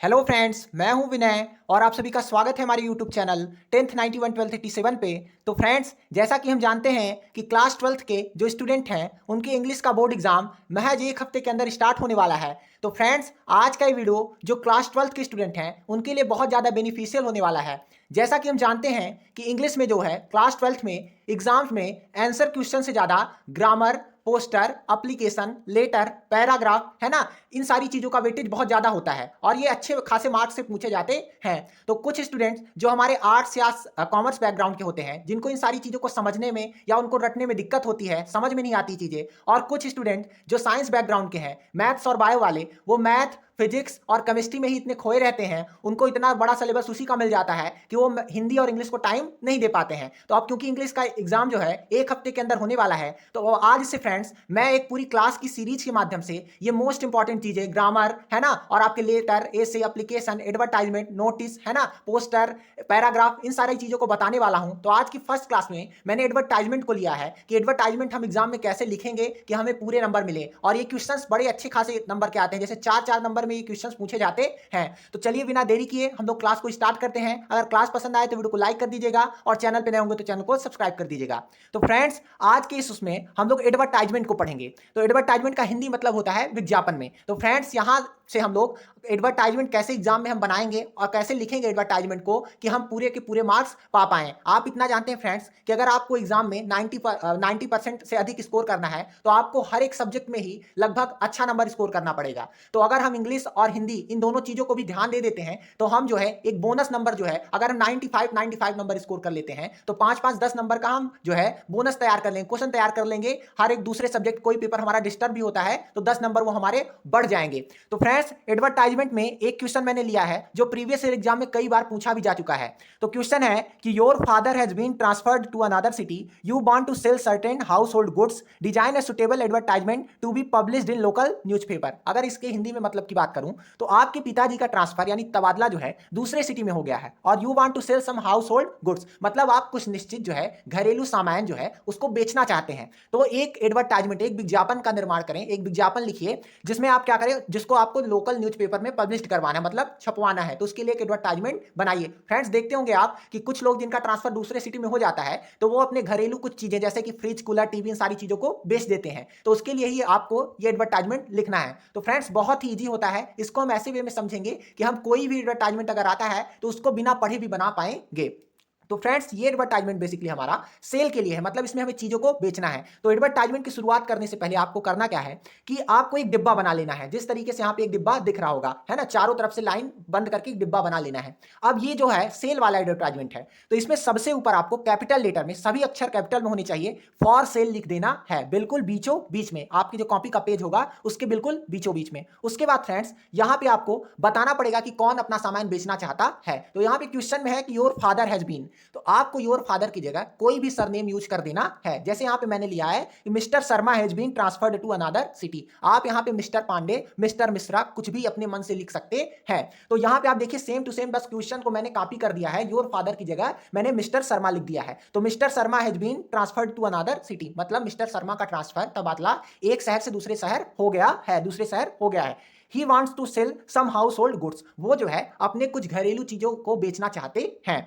Hello friends, मैं हूं विनय और आप सभी का स्वागत है हमारे यूट्यूब चैनल 10th 91 12th 87 पे। तो फ्रेंड्स, जैसा कि हम जानते हैं कि क्लास 12th के जो स्टूडेंट हैं उनके इंग्लिश का बोर्ड एग्जाम महज एक हफ्ते के अंदर स्टार्ट होने वाला है। तो फ्रेंड्स, आज का ये वीडियो जो क्लास 12th के स्टूडेंट हैं उनके लिए बहुत ज़्यादा बेनिफिशियल होने वाला है। जैसा कि हम जानते हैं कि इंग्लिश में जो है क्लास 12th में एग्जाम्स में आंसर क्वेश्चन से ज़्यादा grammar, poster, application, letter, paragraph, है ना, इन सारी चीज़ों का वेटेज बहुत ज़्यादा होता है और ये अच्छे खासे मार्क्स से पूछे जाते हैं। तो कुछ स्टूडेंट्स जो हमारे आर्ट्स या कॉमर्स बैकग्राउंड के होते हैं, जिनको इन सारी चीज़ों को समझने में या उनको रटने में दिक्कत होती है, समझ में नहीं आती चीज़ें, और कुछ स्टूडेंट जो साइंस बैकग्राउंड के हैं, मैथ्स और बायो वाले, वो मैथ, फिजिक्स और केमिस्ट्री में ही इतने खोए रहते हैं, उनको इतना बड़ा सिलेबस उसी का मिल जाता है कि वो हिंदी और इंग्लिश को टाइम नहीं दे पाते हैं। तो अब क्योंकि इंग्लिश का एग्जाम जो है एक हफ्ते के अंदर होने वाला है, तो आज से फ्रेंड्स मैं एक पूरी क्लास की सीरीज के माध्यम से ये मोस्ट इंपॉर्टेंट चीजें, ग्रामर, है ना, और आपके लेटर, एसे, एप्लीकेशन, एडवर्टाइजमेंट, नोटिस, है ना, पोस्टर, पैराग्राफ, इन सारी चीजों को बताने वाला हूं। तो आज की फर्स्ट क्लास में मैंने एडवर्टाइजमेंट को लिया है कि एडवर्टाइजमेंट हम एग्जाम में कैसे लिखेंगे कि हमें पूरे नंबर मिले, और ये क्वेश्चंस बड़े अच्छे खासे नंबर के आते हैं, जैसे 4-4 नंबर में ये क्वेश्चंस पूछे जाते हैं। तो चलिए बिना देरी किए हम लोग क्लास को स्टार्ट करते हैं। अगर क्लास पसंद आए तो वीडियो को लाइक कर दीजिएगा और चैनल पे नए होंगे तो चैनल को सब्सक्राइब कर दीजिएगा। तो फ्रेंड्स, आज के इस उसमें हम लोग एडवर्टाइजमेंट को पढ़ेंगे। तो एडवर्टाइजमेंट का हिंदी मतलब होता है विज्ञापन में। तो फ्रेंड्स, यहां से हम लोग एडवर्टाइजमेंट कैसे एग्जाम में हम बनाएंगे और कैसे लिखेंगे एडवर्टाइजमेंट को कि हम पूरे के पूरे मार्क्स पा पाएं। आप इतना जानते हैं फ्रेंड्स कि अगर आपको एग्जाम में 90% से अधिक स्कोर करना है तो आपको हर एक सब्जेक्ट में ही लगभग अच्छा नंबर स्कोर करना पड़ेगा। तो अगर हम इंग्लिश और हिंदी इन दोनों चीजों को भी ध्यान दे देते हैं तो हम जो है एक बोनस नंबर जो है, अगर हम 95 नंबर स्कोर कर लेते हैं तो 5-5 10 नंबर का हम जो है बोनस तैयार कर लेंगे, क्वेश्चन तैयार कर लेंगे। हर एक दूसरे सब्जेक्ट कोई पेपर हमारा डिस्टर्ब भी होता है तो 10 नंबर वो हमारे बढ़ जाएंगे। तो फ्रेंड्स, एडवर्टाइजमेंट में एक क्वेश्चन मैंने लिया है जो प्रीवियस ईयर एग्जाम में कई बार पूछा भी जा चुका है। तो क्वेश्चन है कि your father has been transferred to another city, you want to sell certain household goods, design a suitable advertisement to be published in local newspaper. अगर इसके हिंदी में मतलब की बात करूं तो आपके पिताजी का ट्रांसफर यानी तबादला जो है दूसरे सिटी में हो गया है और you want to sell some household goods, मतलब आप कुछ निश्चित जो है घरेलू सामान जो है उसको बेचना चाहते हैं। तो एक एडवर्टाइजमेंट, एक विज्ञापन का निर्माण करें, एक विज्ञापन लिखिए जिसमें आप क्या करें, जिसको आपको लोकल न्यूज़पेपर में पब्लिश करवाना है, मतलब छपवाना है। तो उसके लिए एक एडवर्टाइजमेंट बनाइए। फ्रेंड्स, देखते होंगे आप कि कुछ लोग जिनका ट्रांसफर दूसरे सिटी में हो जाता है तो वो अपने घरेलू कुछ चीजें जैसे कि फ्रिज, कूलर, टीवी, इन सारी चीजों को बेच देते हैं। तो उसके लिए ही आपको ये एडवर्टाइजमेंट लिखना है। तो फ्रेंड्स, बहुत ही ईजी होता है। इसको हम ऐसे वे में समझेंगे कि हम कोई भी एडवर्टाइजमेंट अगर आता है तो उसको बिना पढ़े भी बना पाएंगे। तो फ्रेंड्स, ये एडवर्टाइजमेंट बेसिकली हमारा सेल के लिए है, मतलब इसमें हमें चीजों को बेचना है। तो एडवर्टाइजमेंट की शुरुआत करने से पहले आपको करना क्या है कि आपको एक डिब्बा बना लेना है, जिस तरीके से यहाँ पे एक डिब्बा दिख रहा होगा, है ना, चारों तरफ से लाइन बंद करके एक डिब्बा बना लेना है। अब ये जो है सेल वाला एडवर्टाइजमेंट है, तो इसमें सबसे ऊपर आपको कैपिटल लेटर में, सभी अक्षर कैपिटल में होने चाहिए, फॉर सेल लिख देना है, बिल्कुल बीचों बीच में, आपकी जो कॉपी का पेज होगा उसके बिल्कुल बीचों बीच में। उसके बाद फ्रेंड्स, यहाँ पे आपको बताना पड़ेगा कि कौन अपना सामान बेचना चाहता है। तो यहाँ पे क्वेश्चन में है कि योर फादर हैज बीन, तो आपको योर फादर की जगह कोई भी सरनेम यूज कर देना है। जैसे यहां पे मैंने लिया है कि mister Sharma has been transferred to another city, आप यहां पे मिस्टर पांडे, मिस्टर मिश्रा कुछ भी अपने मन से लिख सकते हैं। तो यहां पे आप देखिए सेम टू सेम, बस क्वेश्चन को मैंने कॉपी कर दिया है, योर फादर की जगह मैंने मिस्टर शर्मा लिख दिया है। तो mister Sharma has been transferred to another city, मतलब मिस्टर शर्मा का ट्रांसफर, तबादला एक शहर से दूसरे शहर हो गया है, दूसरे शहर हो गया है। He wants to sell some household goods, वो जो है अपने कुछ घरेलू चीजों को बेचना चाहते हैं।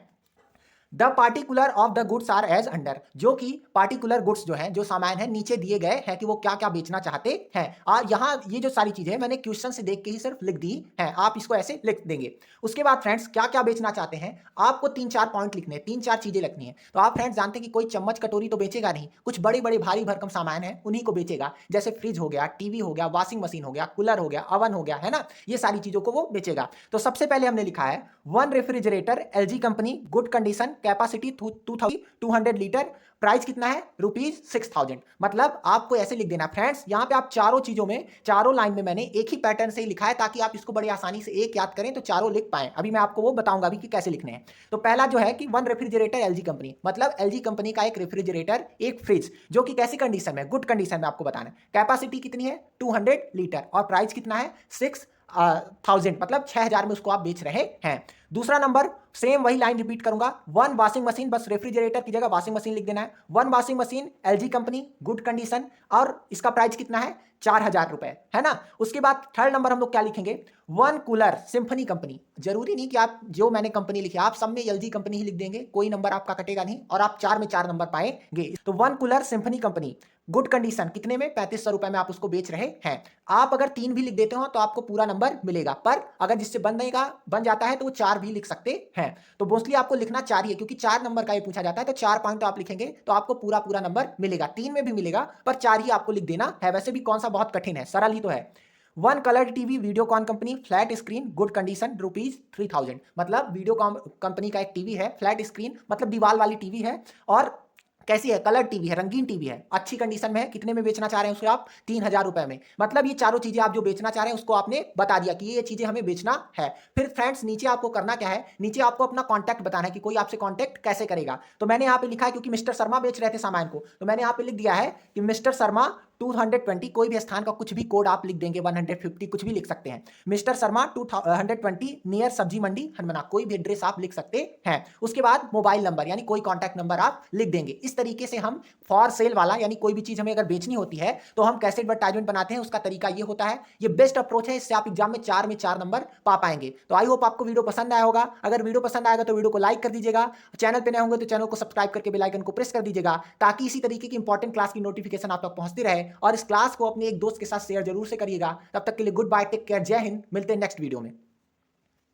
The particular of the goods are as under, जो कि पार्टिकुलर गुड्स जो है, जो सामान है, नीचे दिए गए हैं कि वो क्या क्या बेचना चाहते हैं। और यहाँ ये जो सारी चीजें मैंने क्वेश्चन से देख के ही सिर्फ लिख दी है, आप इसको ऐसे लिख देंगे। उसके बाद फ्रेंड्स, क्या क्या बेचना चाहते हैं आपको 3-4 पॉइंट लिखने हैं, 3-4 चीजें लिखनी है। तो आप फ्रेंड्स जानते हैं कि कोई चम्मच कटोरी तो बेचेगा नहीं, कुछ बड़े बड़े भारी भरकम सामान है उन्हीं को बेचेगा, जैसे फ्रिज हो गया, टीवी हो गया, वॉशिंग मशीन हो गया, कूलर हो गया, अवन हो गया, है ना, ये सारी चीजों को वो बेचेगा। तो सबसे पहले हमने लिखा है 1 refrigerator LG company, good condition, capacity 2200 litre, price कितना है ₹6000। मतलब आपको ऐसे लिख देना फ्रेंड्स, यहां पे आप चारों चीजों में, चारों लाइन में मैंने एक ही पैटर्न से ही लिखा है ताकि आप इसको बड़ी आसानी से एक याद करें तो चारों लिख पाए। अभी मैं आपको वो बताऊंगा अभी कि कैसे लिखने हैं। तो पहला जो है कि 1 रेफ्रिजरेटर एलजी कंपनी, मतलब एलजी कंपनी का एक रेफ्रिजरेटर, एक फ्रिज, जो कि कैसी कंडीशन में, गुड कंडीशन में आपको बताना है। कैपेसिटी कितनी है 200 लीटर और प्राइस कितना है 6 1000 मतलब 6000 में उसको आप बेच रहे हैं। दूसरा नंबर सेम वही लाइन रिपीट करूंगा, 1 वॉशिंग मशीन, बस रेफ्रिजरेटर की जगह वॉशिंग मशीन लिख देना है। 1 washing machine LG company, good condition, और इसका प्राइस कितना है 4000 रुपए, है ना। उसके बाद थर्ड नंबर हम लोग क्या लिखेंगे, 1 कूलर सिंफनी कंपनी। जरूरी नहीं कि आप जो मैंने कंपनी लिखी आप सब में एलजी कंपनी ही लिख देंगे, कोई नंबर आपका कटेगा नहीं और आप 4 में 4 नंबर पाएंगे। तो 1 cooler symphony company, good condition, कितने में 3500 रुपए में आप उसको बेच रहे हैं। आप अगर 3 भी लिख देते हो तो आपको पूरा नंबर मिलेगा, पर अगर जिससे बन जाता है तो वो 4 भी लिख सकते हैं। तो मोस्टली आपको लिखना 4 ही है, क्योंकि 4 नंबर का ये पूछा जाता है, तो 4 पॉइंट आप लिखेंगे तो आपको पूरा पूरा नंबर मिलेगा। 3 में भी मिलेगा पर 4 ही आपको लिख देना है। वैसे भी कौन सा बहुत कठिन है, सरल ही तो है। 1 coloured TV Videocon company, flat screen, good condition, ₹3000। मतलब वीडियोकॉन कंपनी का एक टीवी है, फ्लैट स्क्रीन मतलब दीवार वाली टीवी है, और कैसी है, कलर टीवी है, रंगीन टीवी है, अच्छी कंडीशन में है। कितने में बेचना चाह रहे हैं उसको आप, 3000 रुपए में। मतलब ये चारों चीजें आप जो बेचना चाह रहे हैं उसको आपने बता दिया कि ये चीजें हमें बेचना है। फिर फ्रेंड्स नीचे आपको करना क्या है, नीचे आपको अपना कॉन्टैक्ट बताना है कि कोई आपसे कॉन्टैक्ट कैसे करेगा। तो मैंने यहाँ पे लिखा है, क्योंकि मिस्टर शर्मा बेच रहे थे सामान को, तो मैंने यहाँ पे लिख दिया है कि मिस्टर शर्मा 220, कोई भी स्थान का कुछ भी कोड आप लिख देंगे, 150 कुछ भी लिख सकते हैं। मिस्टर शर्मा 220 नियर सब्जी मंडी हनुमाना, कोई भी एड्रेस आप लिख सकते हैं। उसके बाद मोबाइल नंबर यानी कोई कॉन्टैक्ट नंबर आप लिख देंगे। इस तरीके से हम फॉर सेल वाला, यानी कोई भी चीज हमें अगर बेचनी होती है तो हम कैसे एडवर्टाइजमेंट बनाते हैं, उसका तरीका ये होता है। ये बेस्ट अप्रोच है, इससे आप एग्जाम में 4 नंबर पा पाएंगे। तो आई होप आपको वीडियो पसंद आया होगा। अगर वीडियो पसंद आएगा तो वीडियो को लाइक कर दीजिएगा, चैनल पे नए होंगे तो चैनल को सब्सक्राइब करके बेल आइकन को प्रेस कर दीजिएगा, ताकि इसी तरीके की इंपॉर्टेंट क्लास की नोटिफिकेशन आप तक पहुंचती रहे। और इस क्लास को अपने एक दोस्त के साथ शेयर जरूर से करिएगा। तब तक के लिए गुड बाय, टेक केयर, जय हिंद, मिलते हैं नेक्स्ट वीडियो में।